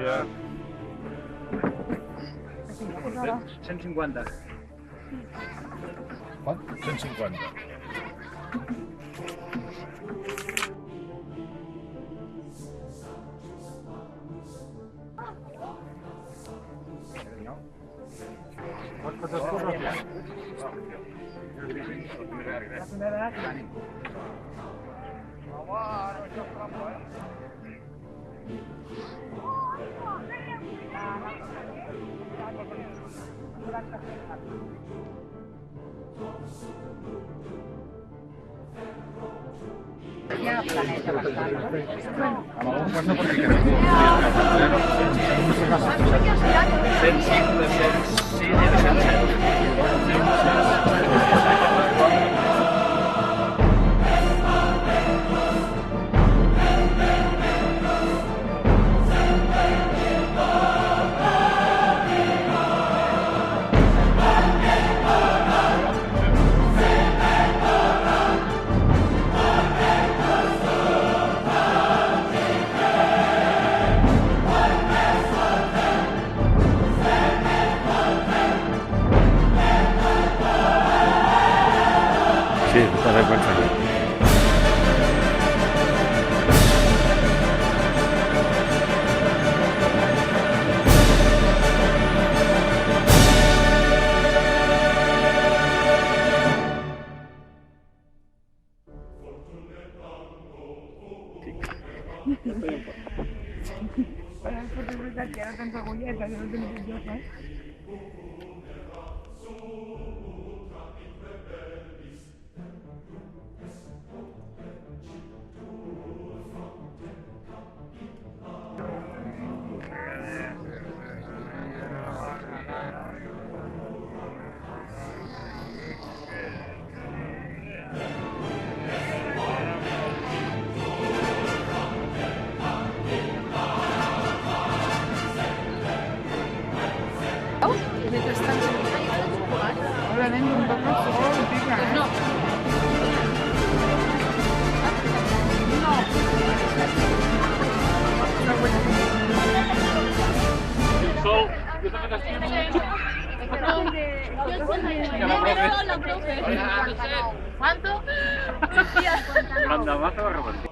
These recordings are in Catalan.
Ja. 150. Quant? 150. Ja planeja bastant. Sí, está de acuerdo. Para es veritat que ara tens agulletes, no tens jo, eh? Mentrestant, xocolata. Hola, nen, un poc més sol, pica, eh? No. Sol, jo també t'estimo. Solo, profe. ¿Cuánto? L'endemà se va revertir.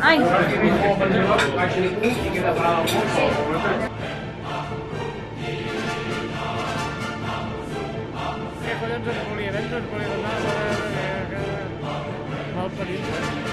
Ai! Què collons ens volia? Ens volia donar... Mal parit.